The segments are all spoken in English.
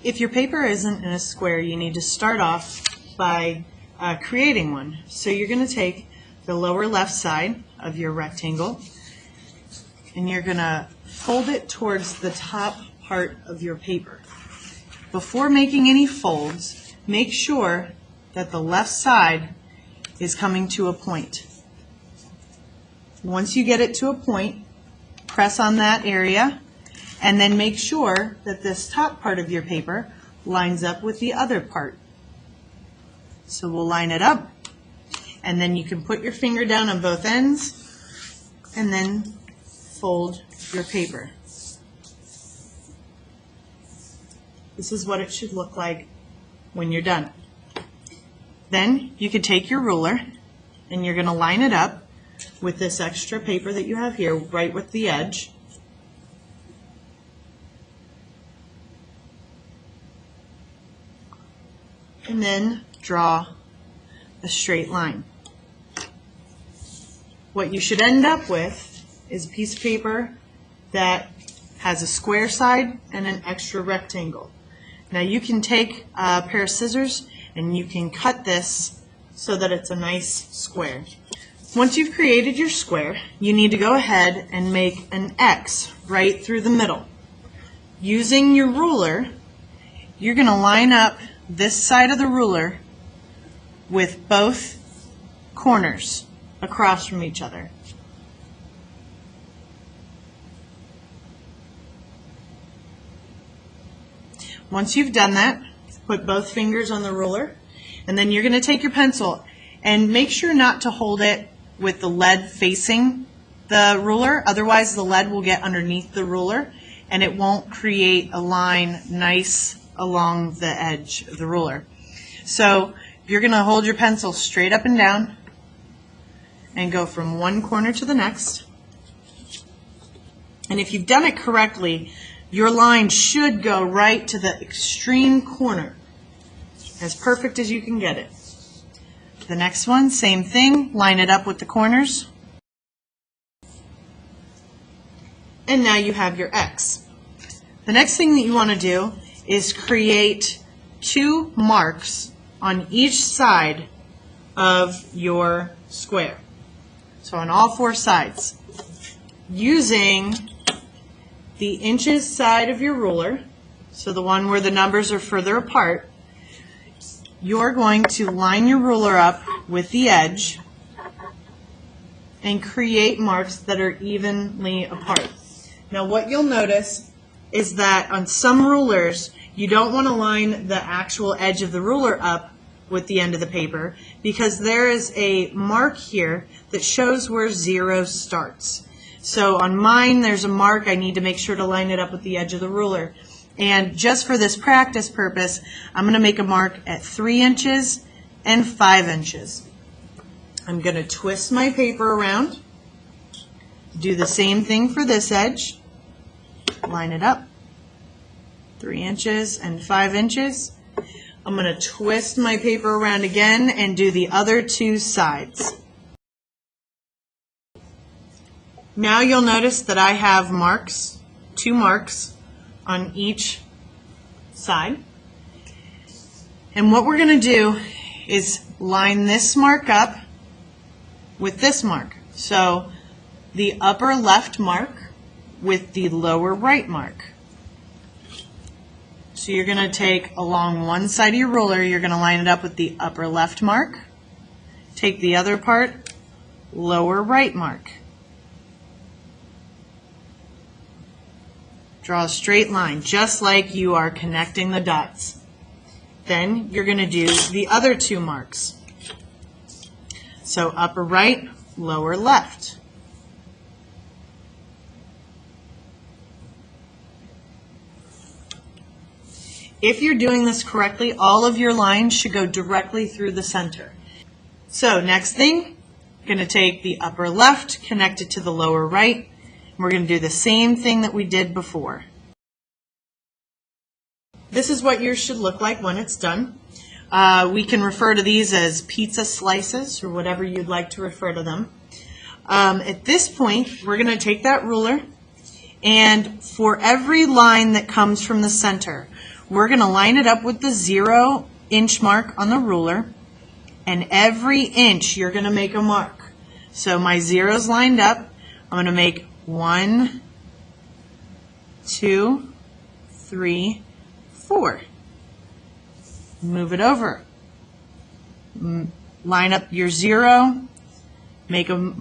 If your paper isn't in a square, you need to start off by creating one. So you're going to take the lower left side of your rectangle and you're going to fold it towards the top part of your paper. Before making any folds, make sure that the left side is coming to a point. Once you get it to a point, press on that area and then make sure that this top part of your paper lines up with the other part. So we'll line it up and then you can put your finger down on both ends and then fold your paper. This is what it should look like when you're done. Then you can take your ruler and you're going to line it up with this extra paper that you have here, right with the edge. And then draw a straight line. What you should end up with is a piece of paper that has a square side and an extra rectangle. Now you can take a pair of scissors and you can cut this so that it's a nice square. Once you've created your square, you need to go ahead and make an X right through the middle. Using your ruler, you're going to line up this side of the ruler with both corners across from each other. Once you've done that, put both fingers on the ruler, and then you're going to take your pencil and make sure not to hold it with the lead facing the ruler, otherwise the lead will get underneath the ruler and it won't create a line nice along the edge of the ruler. So you're going to hold your pencil straight up and down and go from one corner to the next. And if you've done it correctly, your line should go right to the extreme corner, as perfect as you can get it. The next one, same thing, line it up with the corners. And now you have your X. The next thing that you want to do is create 2 marks on each side of your square. So on all 4 sides. Using the inches side of your ruler, so the one where the numbers are further apart, you're going to line your ruler up with the edge and create marks that are evenly apart. Now what you'll notice is that on some rulers you don't want to line the actual edge of the ruler up with the end of the paper because there is a mark here that shows where 0 starts. So on mine there's a mark, I need to make sure to line it up with the edge of the ruler. And just for this practice purpose, I'm going to make a mark at 3 inches and 5 inches. I'm going to twist my paper around, do the same thing for this edge, line it up, 3 inches and 5 inches. I'm going to twist my paper around again and do the other 2 sides. Now you'll notice that I have marks, 2 marks, on each side. And what we're going to do is line this mark up with this mark. So the upper left mark with the lower right mark. So you're going to take along one side of your ruler, you're going to line it up with the upper left mark. Take the other part, lower right mark. Draw a straight line, just like you are connecting the dots. Then you're going to do the other 2 marks. So upper right, lower left. If you're doing this correctly, all of your lines should go directly through the center. So next thing, you're going to take the upper left, connect it to the lower right. We're going to do the same thing that we did before. This is what yours should look like when it's done. We can refer to these as pizza slices or whatever you'd like to refer to them. At this point, we're going to take that ruler and for every line that comes from the center, we're going to line it up with the 0-inch mark on the ruler, and every inch you're going to make a mark. So my zero's lined up. I'm going to make 1, 2, 3, 4. Move it over. Line up your 0. Make a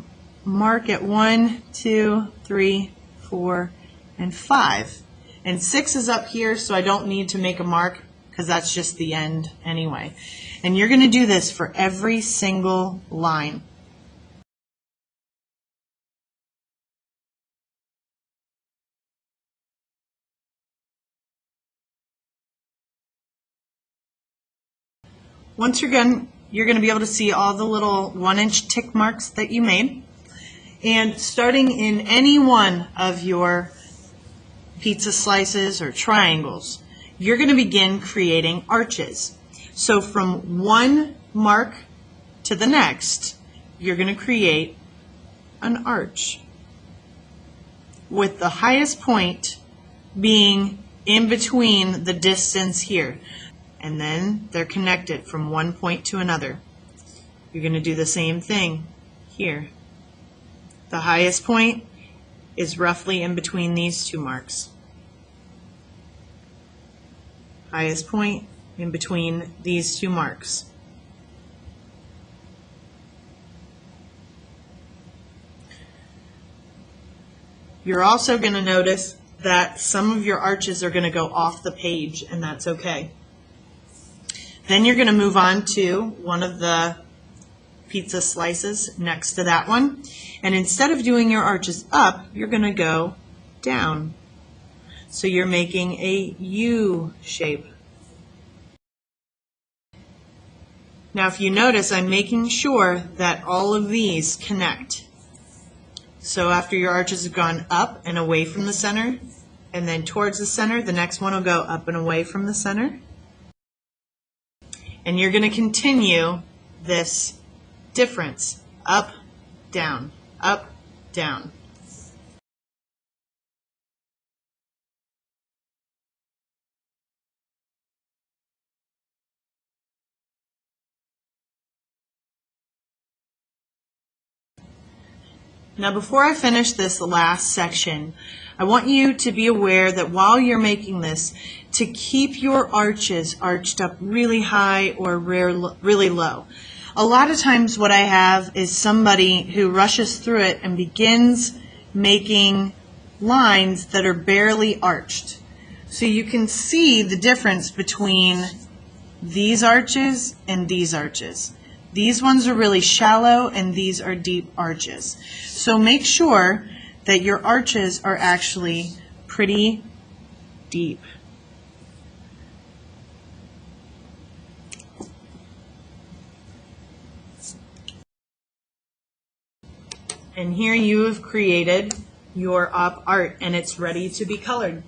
mark at 1, 2, 3, 4, and 5. And 6 is up here, so I don't need to make a mark because that's just the end anyway. And you're going to do this for every single line. Once you're done, you're going to be able to see all the little 1-inch tick marks that you made. And starting in any one of your pizza slices or triangles, you're going to begin creating arches. So from one mark to the next, you're going to create an arch, with the highest point being in between the distance here. And then they're connected from one point to another. You're going to do the same thing here. The highest point is roughly in between these two marks. Highest point in between these two marks. You're also going to notice that some of your arches are going to go off the page, and that's okay. Then you're going to move on to one of the pizza slices next to that one. And instead of doing your arches up, you're going to go down. So you're making a U shape. Now if you notice, I'm making sure that all of these connect. So after your arches have gone up and away from the center, and then towards the center, the next one will go up and away from the center. And you're going to continue this difference, up, down, up, down. Now before I finish this last section, I want you to be aware that while you're making this, to keep your arches arched up really high or really low. A lot of times what I have is somebody who rushes through it and begins making lines that are barely arched. So you can see the difference between these arches and these arches. These ones are really shallow and these are deep arches. So make sure that your arches are actually pretty deep. And here you have created your op art, and it's ready to be colored.